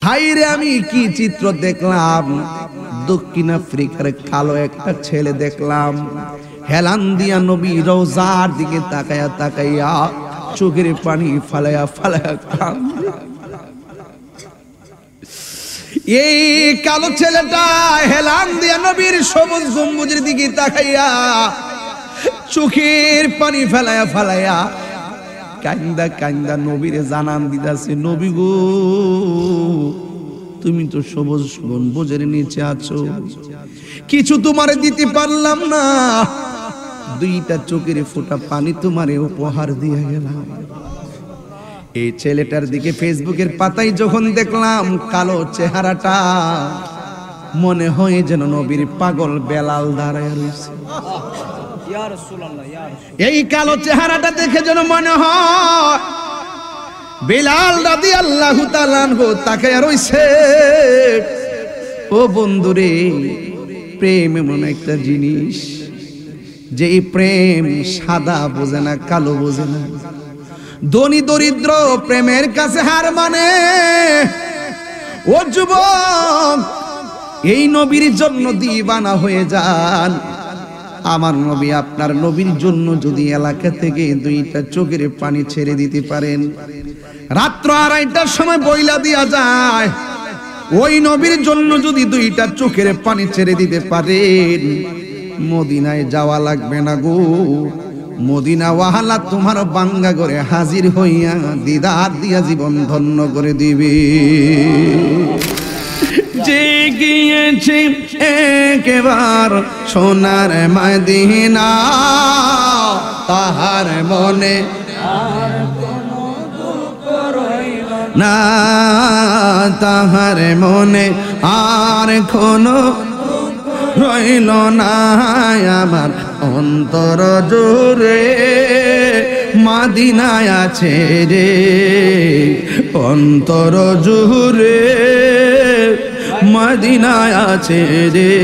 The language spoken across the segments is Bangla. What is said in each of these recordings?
হাইরে আমি কি চিত্র দেখলাম, দক্ষিণ আফ্রিকার কালো একটা ছেলে দেখলাম, হেলান দিয়া নবী রওজার দিকে তাকায়া তাকাইয়া চোখের পানি ফালায়া ফালায়া কান্দে। এই কালো ছেলেটা হেলান দিয়া নবীর সবুজ গম্বুজের দিকে তাকাইয়া চোখের পানি ফালায়া ফালায়া কান্দা কান্দা নবীরে জানান দিতেছে, নবী গো তুমি তো সবুজ গম্বুজের নিচে আছো, কিছু তোমারে দিতে পারলাম না, দুইটা চোখের ফোঁটা পানি তোমারে উপহার দিয়ে গেলাম। এই ছেলেটার দিকে ফেসবুকের পাতায় যখন দেখলাম কালো চেহারাটা, মনে হয় যেন নবীর পাগল বেলাল দাঁড়ায় রয়েছে। এই কালো চেহারাটা দেখে যেন মনে হয় বেলাল রাদিয়াল্লাহু তাআলা আনহু তাকায়া রইছে। ও বন্ধুরে, প্রেম এমন একটা জিনিস যে প্রেম সাদা বোঝে না, কালো বোঝে না, ধনী দরিদ্র প্রেমের কাছে হার মানে। ও যুবক, এই নবীর জন্য দিওয়ানা হয়ে যান। আমার নবী আপনার নবীর জন্য যদি এলাকা থেকে দুইটা চোখের পানি ছেড়ে দিতে পারেন, রাত্র 2:30টার সময় বইলা দিয়া যায়, ওই নবীর জন্য যদি দুইটা চোখের পানি ছেড়ে দিতে পারেন, মদিনায় যাওয়া লাগবে না গো, মদিনা ওয়াহালা তোমার বাঙ্গা করে হাজির হইয়া দিদার দিয়া জীবন ধন্য করে দিবে। যে গিয়েছে একবার সোনার মদিনা, তাহার মনে আর কোনো দুঃখ রইল না, তাহার মনে আর কোনো রইল না, আমার অন্তর জুড়ে মদিনায় আছে রে, অন্তর জুড়ে মদিনায় আছে রে,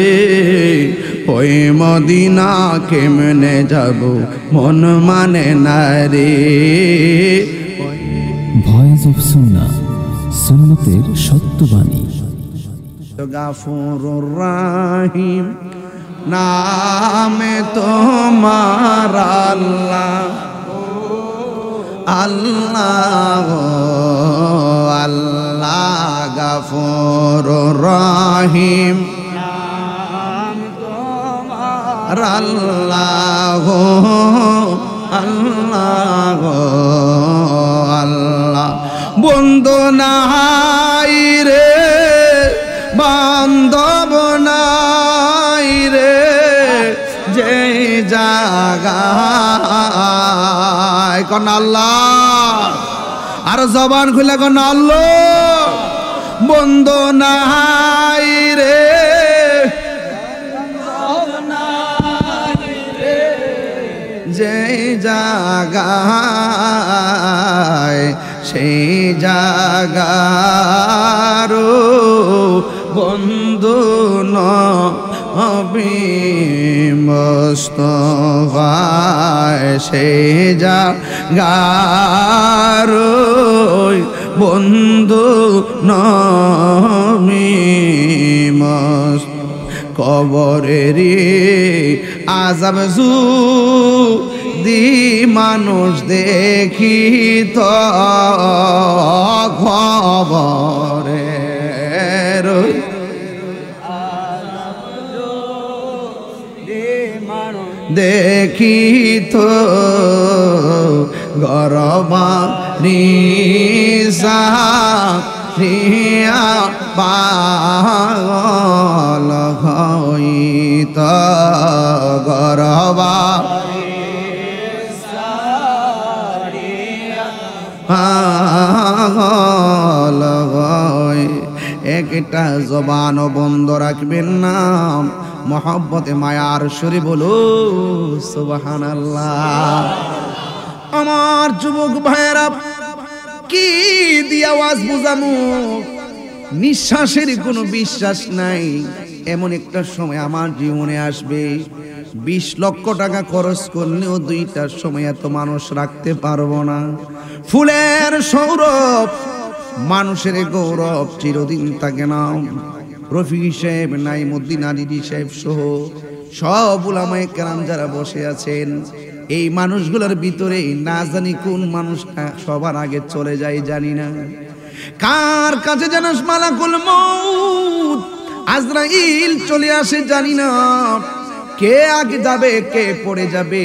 ওই মদিনা কেমনে যাব মন মানে না রে। ভয়েস অফ সুন্নাহ, সুন্নতের সত্যবাণী। গাফুরুর রাহিম নামে তোমার আল্লাহ, আল্লাহ আল্লাহ গাফুরুর রাহিম নাম তোমার আল্লাহ, আল্লাহ আল্লাহ। বন্ধু নাই রে, বান্ধব নাই রে, যে জাগায় কোন আল্লাহ, আর জবান খুলে কোন আল্লাহ। বন্ধু নাই রে, যে জাগায় সেই জাগারো বন্ধু নবী মুস্তাফা, সেই জাগারো বন্ধু নবী মুস্তাফা। কবরেরি আযাব যদি মানুষ দেখিত, খবরের দেখিত, গরবানি সাহিয়া পাগল হইত, গরবা পাগল হয়। একটা জবান বন্ধ রাখবেন না, মহব্বতে মায়ার সুরে বলো সুবহানাল্লাহ। আমার যুবক ভাইয়েরা, কি দিয়ে আওয়াজ বুঝামু, নিঃশ্বাসের কোনো বিশ্বাস নাই। এমন একটা সময় আমার জীবনে আসবে, 20 লক্ষ টাকা খরচ করলেও দুইটার সময় এত মানুষ রাখতে পারবো না। ফুলের সৌরভ মানুষের গৌরব চিরদিন থাকে না। রফিক সাহেব, নাইমুদ্দিন আলিদি সাহেব সহ সব উলামায়ে কেরাম যারা বসে আছেন, এই মানুষগুলোর ভিতরে না জানি কোন মানুষটা সবার আগে চলে যায় জানি না। কার কাছে যেন মালাকুল মউত আজরাইল চলে আসে জানি না। কে আগে যাবে, কে পড়ে যাবে,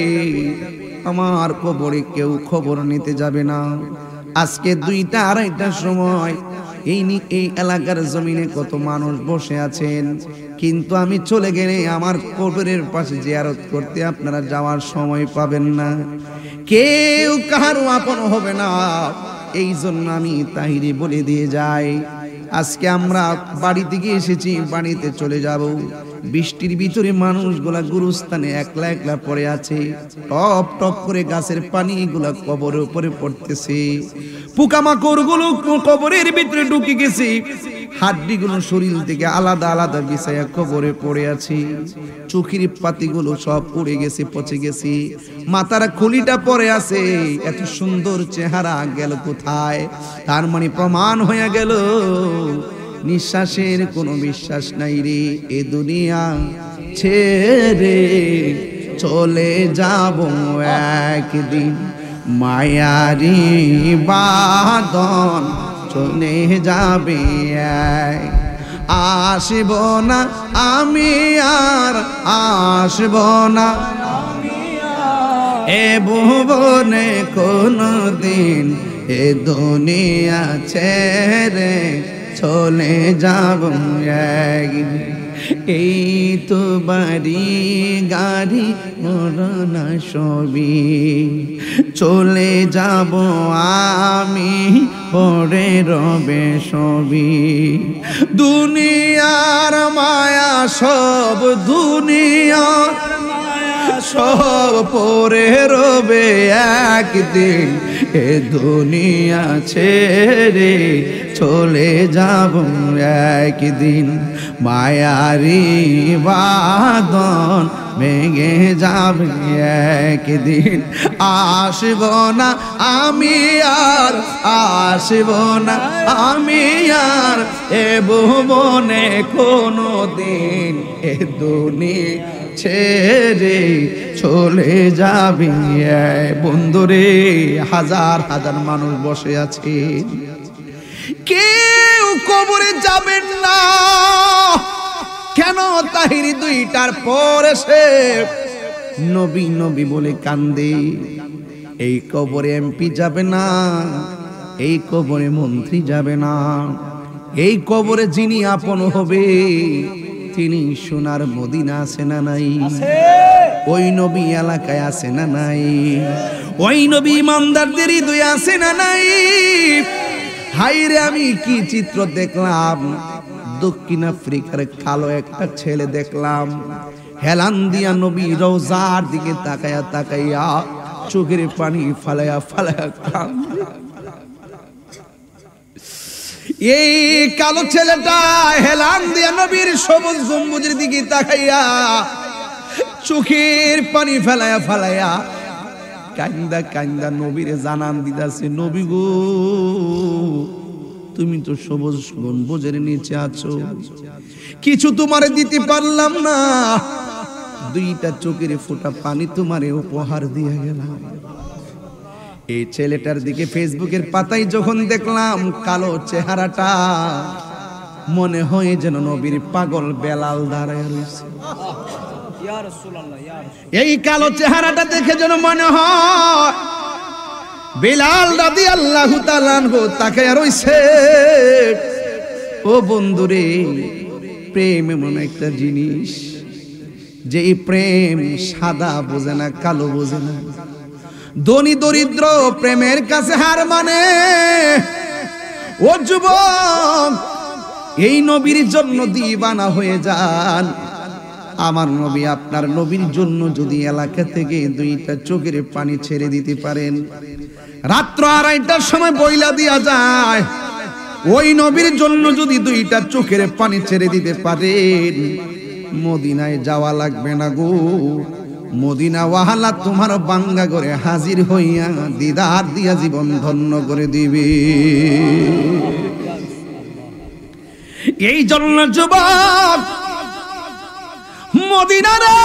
আমার কবরে কেউ খবর নিতে যাবে না। আজকে 2টা 2:30টার সময় এই এলাকার জমিনে কত মানুষ বসে আছেন, কিন্তু আমি চলে গেলে আমার কবরের পাশে জিয়ারত করতে আপনারা যাওয়ার সময় পাবেন না। কেউ কারো আপন হবে না। এই জন্য আমি তাহিরি বলে দিয়ে যাই, আজকে আমরা বাড়ি থেকে এসেছি, বাড়িতে চলে যাব। বৃষ্টির ভিতরে মানুষগুলা গুরুস্থানে একলা একলা পড়ে আছে। টপ টপ করে গাছের পানিগুলা কবরের উপরে পড়তেছে। পোকামাকড় গুলো কবরের ভিতরে ঢুকে গেছে। হাড্ডিগুলো শরীর থেকে আলাদা আলাদা বিছায়া কবরে পড়ে আছে। চোখের পাতিগুলো সব উড়ে গেছে, পচে গেছে। মাথার খুলিটা পড়ে আছে। এত সুন্দর চেহারা গেল কোথায়? তার মানে প্রমাণ হয়ে গেল নিঃশ্বাসের কোনো বিশ্বাস নাই রে। এ দুনিয়া ছেড়ে চলে যাব একদিন, মায়ারি বাঁধন চলে যাবে। আসব না আমি আর আসব না এ ভুবনে কোনদিন, এ দুনিয়া ছেড়ে চলে যাব একদিন। এই তো বাড়ি গাড়ি মরনা সবই, চলে যাব আমি পরে রবে সবই। দুনিয়ার মায়া সব, দুনিয়ার সব পরে রবে একদিন, এ দুনিয়া ছেড়ে চলে যাব একদিন। মায়ারি বাঁধন ভেঙে যাবে একদিন। আসব না আমি আর আসব না আমি আর এ ভুবনে কোনো দিন, এ দুনিয়া ছেড়ে চলে যাবে। বন্ধুরে, হাজার হাজার মানুষ বসে আছে, কেউ কবরে যাবেন না। কেন? তাহিরি 2টার পর এসে নবী নবী বলে কান্দে। এই কবরে এমপি যাবে না, এই কবরে মন্ত্রী যাবে না। এই কবরে যিনি আপন হবে তিনি সোনার মদিনা আছে না নাই? ওই নবী এলাকায় আছে না নাই? ওই নবী ইমানদারদের হৃদয়ে আছে না নাই? হাইরে, আমি কি চিত্র দেখলাম! দক্ষিণ আফ্রিকার কালো একটা ছেলে দেখলাম, হেলান দিয়া নবী রওজার দিকে তাকায়া তাকাইয়া চোখের পানি ফালায়া ফালায়া কান্দে। এই কালো ছেলেটা হেলান দিয়া নবীর সবুজ গম্বুজের দিকে তাকাইয়া চোখের পানি ফেলায়া ফেলায়া কান্দা কান্দা নবীরে জানান দিদাছে, নবী গো, তুমি তো সবুজ গম্বুজের নিচে আছো, কিছু তোমারে দিতে পারলাম না, 2টা চোখের ফোঁটা পানি তোমারে উপহার দিয়ে গেলাম। এই ছেলেটার দিকে ফেসবুকের পাতায় যখন দেখলাম কালো চেহারাটা, মনে হয় যেন নবীর পাগল বেলাল দাঁড়ায় রয়েছে। এই কালো চেহারাটা দেখে যেন মনে হয় বেলাল রাদিয়াল্লাহু তাআলা আনহু তাকায়া রইছে। ও বন্ধুরে, প্রেম এমন একটা জিনিস যে প্রেম সাদা বোঝে না, কালো বোঝে না। ধনী দরিদ্র প্রেমের কাছে হার মানে। ও যুবক, এই নবীর জন্য দিওয়ানা হয়ে যান। আমার নবী, আপনার নবীর জন্য যদি এলাকা থেকে 2টা চোখের পানি ছেড়ে দিতে পারেন, রাত্র 2:30টার সময় বইলা দিয়া যায়, ওই নবীর জন্য যদি 2টা চোখের পানি ছেড়ে দিতে পারেন, মদিনায় যাওয়া লাগবে না গো, মদিনা ওয়াহালা তোমার বাঙ্গা করে হাজির হইয়া দিদার দিয়া জীবন ধন্য করে দিবে। এই জন্য যুবক মদিনা রে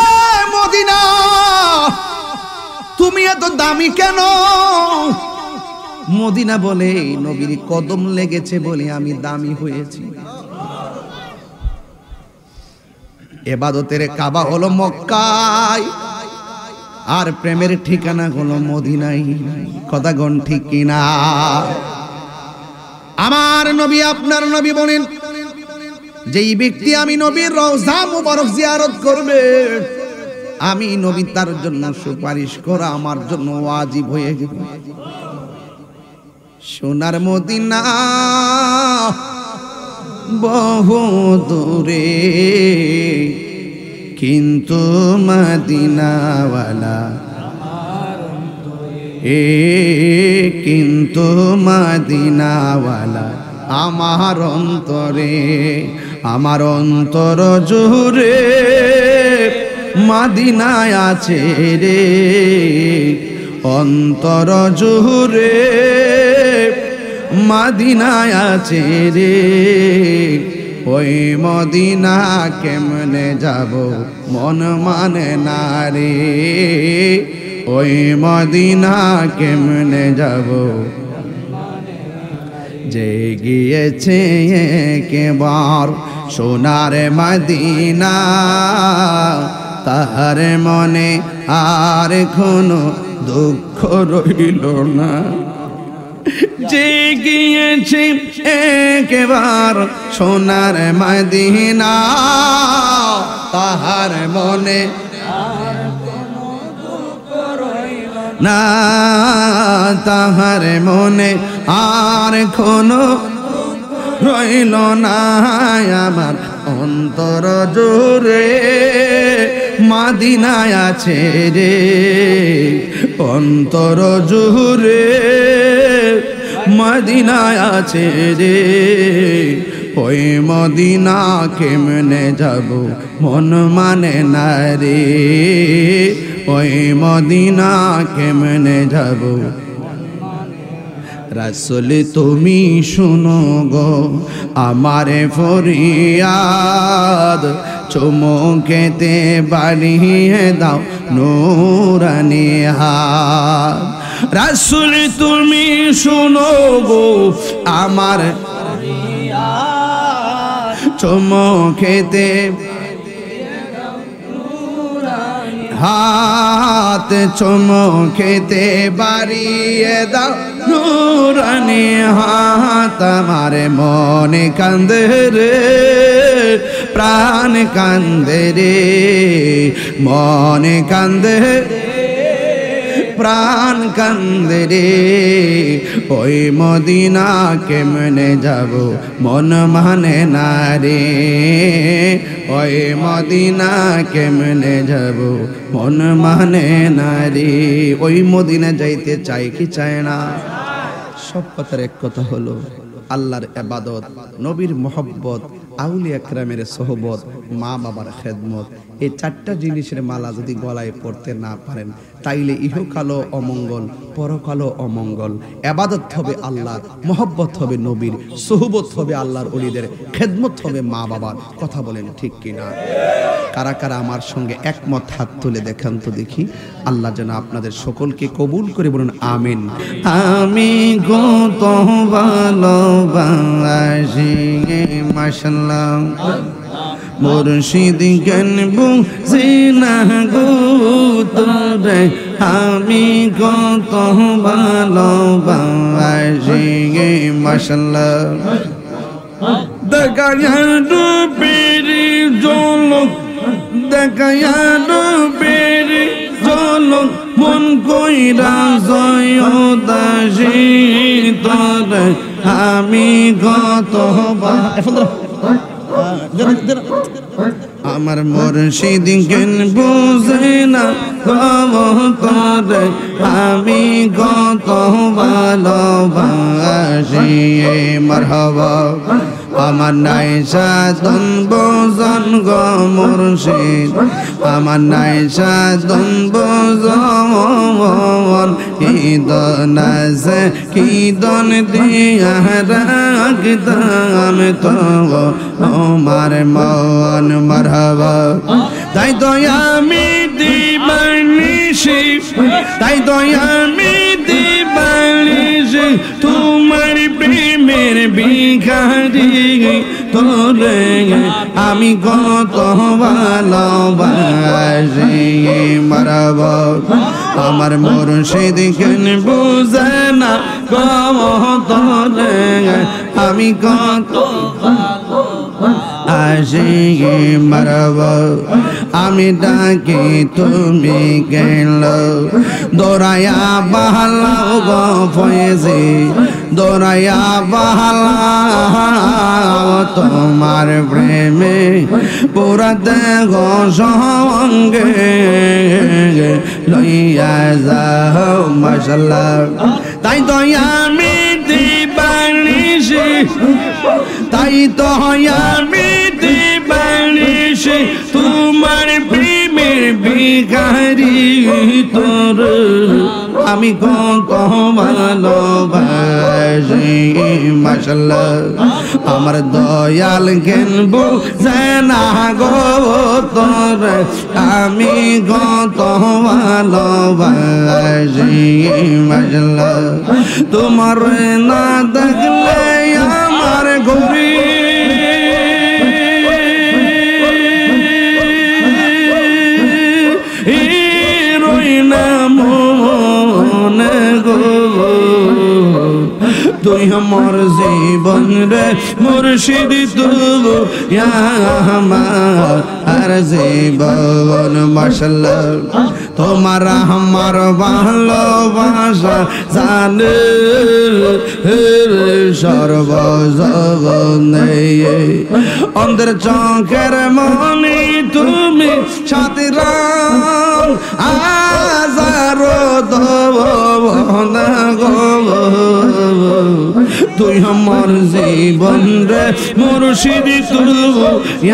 মদিনা, তুমি এত দামি কেন? মদিনা বলে নবীর কদম লেগেছে বলে আমি দামি হয়েছি। ইবাদতের কাবা হলো মক্কায়, আর প্রেমের ঠিকানা হলো মদিনায়। কথা গণ ঠিক কিনা? আমার নবী আপনার নবী বলেন, যেই ব্যক্তি আমি নবীর রওজা মুবারক জিয়ারত করবে, আমি নবী তার জন্য সুপারিশ করা আমার জন্য ওয়াজিব হয়ে গেল। সোনার মদিনা বহু দূরে, কিন্তু মদিনাওয়ালা কিন্তু মদিনাওয়ালা আমার অন্তরে, আমার অন্তর জুড়ে মদিনায় আছে রে, অন্তর জুড়ে মদিনায় আছে রে। ওই মদিনা কেমনে যাব মন মানে না রে, ওই মদিনা কেমনে যাব। যে গিয়েছে একবার সোনার মদিনা, তার মনে আর কোনো দুঃখ রইল না। যে গিয়েছে একবার সোনার মদিনা, তাহার মনে না, তাহার মনে আর কোনো রইল না। আমার অন্তর জুড়ে মদিনায় আছে রে, অন্তর জুড়ে মদিনায় আছে রে। ওই মদিনা কেমনে যাব মন মানে না রে, ওই মদিনা কেমনে যাব। রাসূল তুমি শুনো গো আমারে ফরিয়াদ, চুমুকেতে বাড়িয়ে দাও নূরানি হাত। রাসূল তুমি শুনো গো আমার চুমুকেতে হাত, চুমুকেতে বাড়িয়ে দাও নূরানি হাত। আমার মনে কান্দে রে, প্রাণ কান্দে রে, মনে কান্দে প্রাণ কান্দে রে। ওই মদিনা কেমনে যাব মন মানে না রে, ওই মদিনা কেমনে যাব মন মানে না রে। ওই মদিনা যাইতে চাই কি চায় না? সব কথার এক কথা হলো আল্লাহর ইবাদত, নবীর মহব্বত, আউলিয়া কেরামের সোহবত, মা বাবার খেদমত। এই চারটা জিনিসের মালা যদি গলায় পড়তে না পারেন, তাইলে ইহকালও অমঙ্গল, পরকালও অমঙ্গল। ইবাদত হবে আল্লাহর, মহব্বত হবে নবীর, সোহবত হবে আল্লাহর ওলিদের, খেদমত হবে মা বাবার। কথা বলেন ঠিক কিনা? কারা কারা আমার সঙ্গে একমত? হাত তুলে দেখান তো দেখি। আল্লাহ যেন আপনাদের সকলকে কবুল করে বলুন আমিন। আমি কত ভালোবাসি মাশাআল্লাহ, মুর্শিদ জ্ঞান বুঝি না গো তোরে, আমি কত ভালোবাসি মাশাআল্লাহ। দেখায়া ডুবেরি জলক, দেখায়া ডুবেরি জলক, মন কইরা জয় দাসী তোরে, আমি কত আমার মুর্শিদ জ্ঞান বুঝে না তোরে, আমি কত ভালোবাসি। মারহাবা আমার নাই সাধন বোঝন গো মুর্শিদ আমার নাই সাধন বোঝন কি দন আছে কি দন দিয়া রাখতাম তো আমার মন মারহাবা তাই তো আমি দিবানিশি তাই তো আমি দিবানিশি তোমার প্রেমের ভিখারি তোরে আমি কত ভালোবাসি মারহাবা আমার মুর্শিদ কেন বুঝে না কত রে আমি কত আশিকি মারহাবা আমি ডাকি তুমি গেল দৌড়াইয়া বাহালাও গো ফয়েজি দৌড়াইয়া বাহালাও তোমার প্রেমে পুরা দেহ সঙ্গে লইয়া যাও মাশাআল্লাহ তাই তো আমি দিবানিশি তাই তো আমি দিবানিশি তোমার প্রেমের ভিখারি তোর আমি কত ভালোবাসি মাশাআল্লাহ আমার দয়াল জ্ঞান বুঝে না গো তোর আমি কত ভালোবাসি মাশাআল্লাহ তোমার না দেখলে আমার ঘুরি তুই আমার জীবন রে মুর্শিদ তু আমার জীবন মাশাআল্লাহ তোমার আমার ভালোবাসা জানে সর্বজগনে অন্তর চোখের মনি তুমি সাথী রাম আজারো দবনা গো তুই আমার জীবন রে মুর্শিদ তুই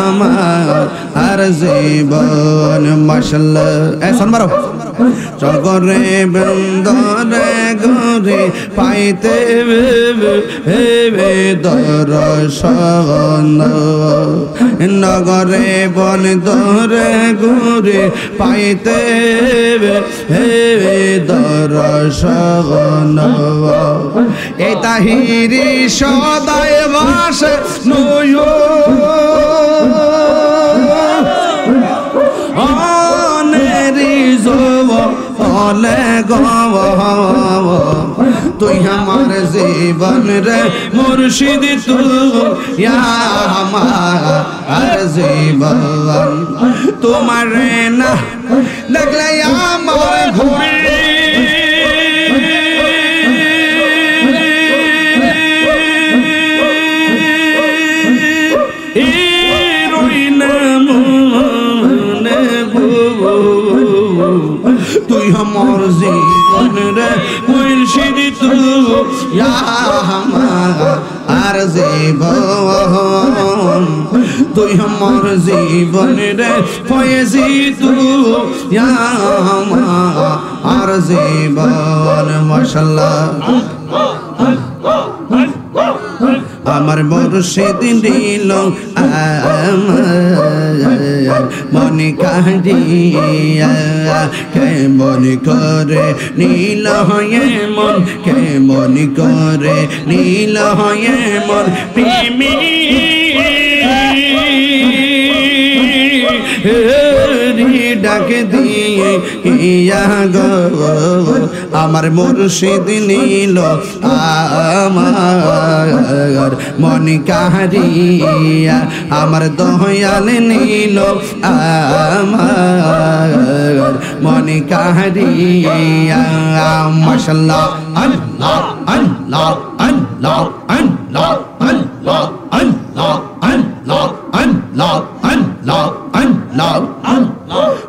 আমার আর জীবন মাশাআল্লাহ শোন মারো চকরে বৃন্দরে গরে পাইতে দর্শন নগরে বন দরে গরে পাইতে দর্শন এই তাহিরি সদায় বাসে নয় অলে গব তুই আমার জীবন রে মুর্শিদ তুই আমার জীবন তোমার না দেখলে আমার ঘুরে তুই আমার জীবন রে মুর্শিদ তুই আমার জীবন তুই আমার জীবন রে ফয়েজি তুই আমার জীবন মাশাআল্লাহ আমার মুর্শিদ দিল মনে কাঁদিয়া কেমন করে নীল হয়ে মন কেমন করে নীল হয়ে মন প্রেমী ডাকে দিয়ে ইয়া গো আমার মুর্শিদ নীল আমার মন কাহারিয়া আমার দয়াল নীল আমার মন কাহারিয়া মাশাআল্লাহ আল্লাহ আল্লাহ আল্লাহ আল্লাহ আল্লাহ আল্লাহ আল্লাহ আল্লাহ আল্লাহ আল্লাহ আল্লাহ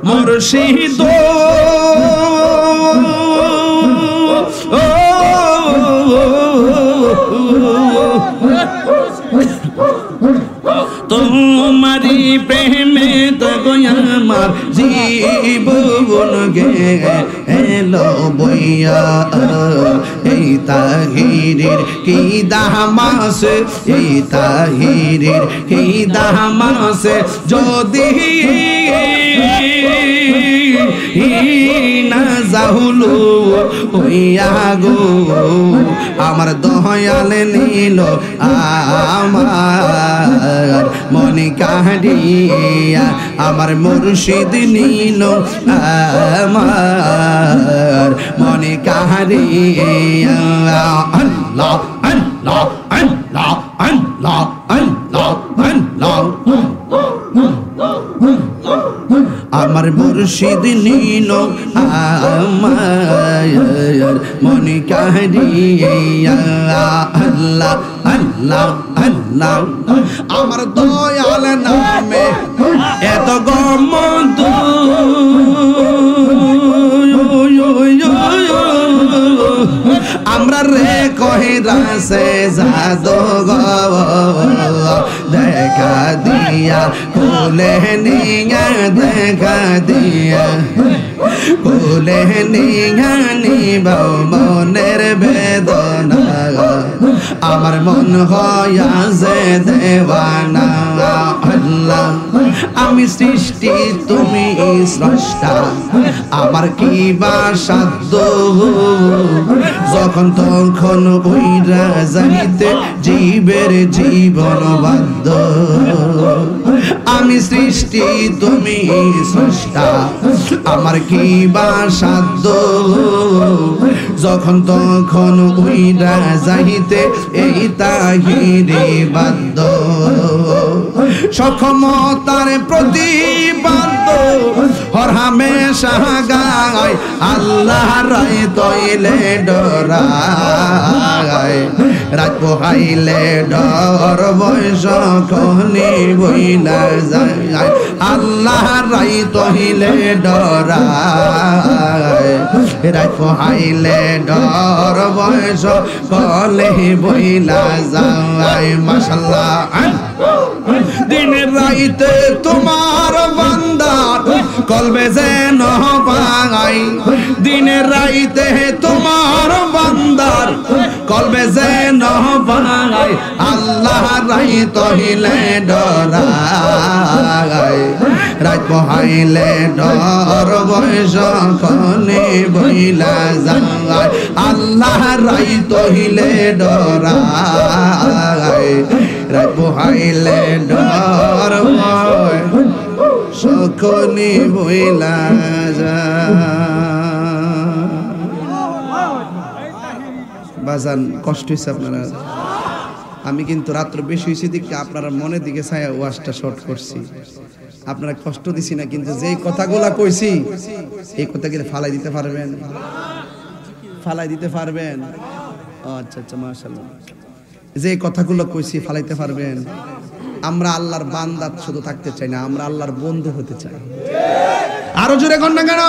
মুর্শিদ তোমারি প্রেমে তো আমার জীবন গেলো বইয়া এই তাহিরের কি দামাস এই তাহিরের কি দামাস যদি না যাহুলু হইয়া গো আমার দয়াল নীল আমার মনে কাহিয়া আমার মুর্শিদ নীল আমার মনে কাহিয়া আল্লাহ আল্লাহ আল্লাহ আল্লাহ আল্লাহ আল্লাহ আমার মুর্শিদ নীল আমার মনে কাহিয়া আল্লাহ আল্লাহ আল্লাহ আমার দয়াল নামে এত গমত আমরা রে কহিরাসে জাদু দেখা দিয়া কোলে নিয়া দেখা দিয়া কোলে নিয়া নিবাও মনের বেদনা আমার মন হইয়া যে দেওয়ানা আল্লাহ আমি সৃষ্টি তুমি স্রষ্টা আমার কি বা সাধ্য যখন তখন বইরা যাইতে জীবের জীবন বাধ্য আমি সৃষ্টি তুমি স্রষ্টা আমার কি বা সাধ্য যখন তখন বইরা যাইতে এই তাহিরে বাধ্য সক্ষমতার প্রতিবাদ হর হামেশা গায় আল্লাহ রায় তৈলে ডরায় রাত পোহাইলে ডর বয়স কহনি বইলা যায় আল্লাহ রায় তৈলে ডরায় রাত পোহাইলে ডর বয়স কলে বইলা যায় মাশাআল্লাহ দিনের রাইতে তোমার বান্দা কলবে যেন পাই দিনের রাইতে তোমার বান্দার কলবে যেন পাই আল্লাহ রাই তহিলে ডরাই রাত বহাইলে ডর বয়স কনে বইলা যায় আল্লাহ রাই তহিলে ডরাই রাত বহাইলে ডর সকনি বইলা বাজান কষ্ট হয়েছে আপনারা আমি কিন্তু রাত্র বেশি হয়েছে দিকে আপনারা মনের দিকে ছায়া ওয়াজটা শর্ট করছি আপনারা কষ্ট দিছি না কিন্তু যে কথাগুলা কইছি এই কথাগুলো ফালাই দিতে পারবেন ফালাই দিতে পারবেন আচ্ছা আচ্ছা মাশাআল্লাহ যে কথাগুলো কইছি ফালাইতে পারবেন আমরা আল্লাহর বান্দা শুধু থাকতে চাই না আমরা আল্লাহর বন্ধু হতে চাই আরো জোরে কোন না কেন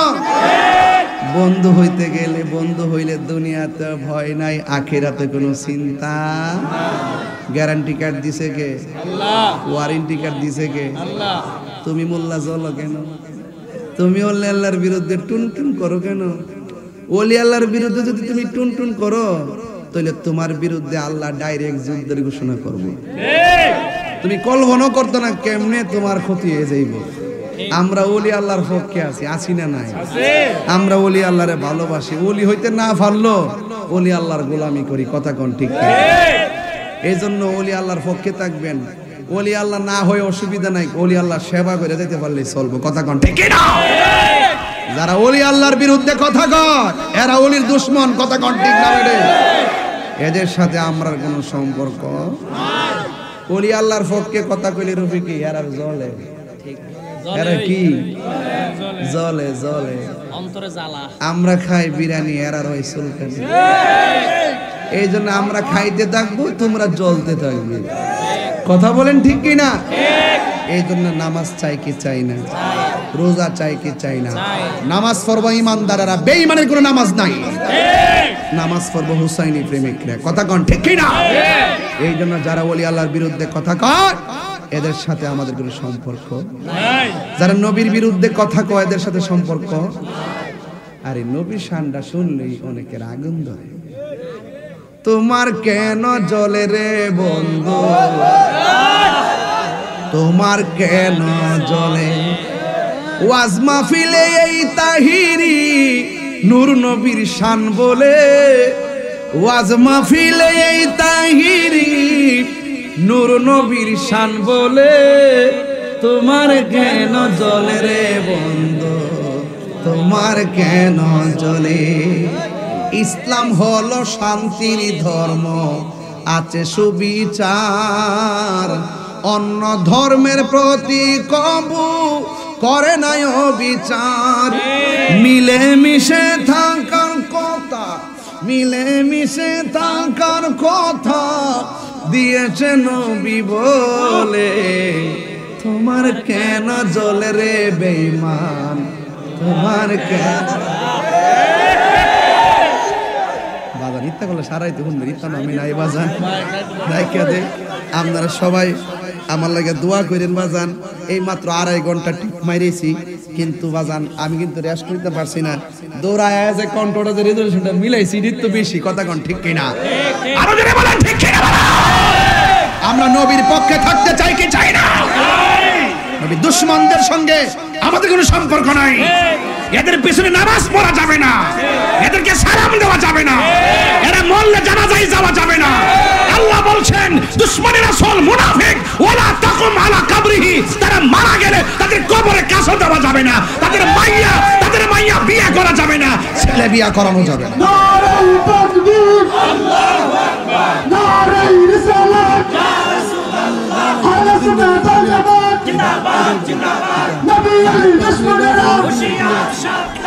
বন্ধু হইতে গেলে বন্ধু হইলে দুনিয়াতে ভয় নাই আখিরাতে কোনো চিন্তা গ্যারান্টি কার্ড দিছে কে আল্লাহ ওয়ারেন্টি কার্ড দিছে কে আল্লাহ তুমি মোল্লা জল কেন তুমি ওলি আল্লাহর বিরুদ্ধে টুনটুন করো কেন ওলি আল্লাহর বিরুদ্ধে যদি তুমি টুনটুন করো তাহলে তোমার বিরুদ্ধে আল্লাহ ডাইরেক্ট যুদ্ধের ঘোষণা করবে তুমি কল্পনা করতে না কেমনে তোমার ক্ষতি হয়ে যাইব আমরা ওলি আল্লাহর পক্ষে আছি আছি না নাই আমরা ওলি আল্লাহরে ভালোবাসি ওলি হইতে না পারলো ওলি আল্লাহর গোলামি করি কথা কোন ঠিক এই জন্য ওলি আল্লাহর পক্ষে থাকবেন ওলি আল্লাহ না হয়ে অসুবিধা নাই ওলি আল্লাহ সেবা করে যেতে পারলেই চলবো কথা কোন ঠিক না যারা ওলি আল্লাহর বিরুদ্ধে কথা কয় এরা ওলির দুশমন কথা কোন ঠিক না রে এদের সাথে আমরার কোনো সম্পর্ক নাই ওলি আল্লাহর পক্ষে কথা কইলে রবি কি এরা জ্বলে ঠিক এরা কি জ্বলে জ্বলে অন্তরে জ্বালা আমরা খাই বিরিয়ানি এরা রয় সুলকানি এই জন্য আমরা খাইতে থাকবো তোমরা জ্বলতে থাকবে কথা বলেন ঠিক কি না এই জন্য নামাজ চাই কি চাই না রোজা চাই কি চাই না নামাজ পড়বো ইমানদারেরা বেঈমানের কোনো নামাজ নাই নামাজ পড়বো হুসাইনি প্রেমিকরা কথা কোন ঠিক কি না এই জন্য যারা ওলি আল্লাহর বিরুদ্ধে কথা কয় এদের সাথে আমাদের কোনো সম্পর্ক নাই। যারা নবীর বিরুদ্ধে কথা কয় এদের সাথে সম্পর্ক। আরে নবীর শানটা শুনলেই অনেকের আগুন ধরে। তোমার কেন জ্বলে রে বন্ধু, তোমার কেন জ্বলে? ওয়াজ মাহফিলে এই তাহিরি নূর নবীর শান বলে, ওয়াজ মাহফিলে এই তাহিরি নূর নবীর শান বলে, তোমার কেন জ্বলে রে বন্ধু, তোমার কেন জ্বলে? ইসলাম হলো শান্তির ধর্ম, আছে সুবিচার, অন্য ধর্মের প্রতি কবু করে নাই অবিচার। মিলে মিশে থাকার কথা, মিলে মিশে থাকার কথা দিয়েছে নবী বলে, তোমার কেন জ্বলে রে বেঈমান, তোমার কেন? বাজান ইত্যা করলে সারাই তো হুন্দের ইত্যা নামি নাই বাজান রাইখা দে। আপনারা সবাই আমার লাগে দোয়া করেন বাজান। এই মাত্র 2.5 ঘন্টা টিপ মাইরেছি, কিন্তু বাজান আমি কিন্তু রেস্ট নিতে পারছি না। দৌড়ায় যে কন্ট্রোলটা যে রেজলিউশনটা মিলাইছি এর তো বেশি। কথা কোন ঠিক কিনা? আরো জোরে বলেন ঠিক কিনা? আমরা নবীর পক্ষে থাকতে চাই কি চাই না? নবী দুশমনদের সঙ্গে আমাদের কোনো সম্পর্ক নাই। এদের পিছনে নামাজ পড়া যাবে না, এদেরকে সালাম দেওয়া যাবে না, এরা মরলে জানাজায় যাওয়া যাবে না। আল্লাহ বলছেন দুশমনের আসল মুনাফিক ওয়ালা তাকুম আলা কবরিহি, তারা মারা গেলে তাদের কবরে কাসর দেওয়া যাবে না, তাদের মাইয়া বিয়ে করা যাবে না, ছেলে বিয়ে করানো যাবে না। নারায়ে তাকবীর, আল্লাহু আকবার, নারায়ে রিসালাত, ইয়া রাসূলুল্লাহ, আহলে সুন্নাত ওয়াল জামাত জিন্দাবাদ জিন্দাবাদ, নবী আলী দুশমনেরা হুশিয়ার সাবধান।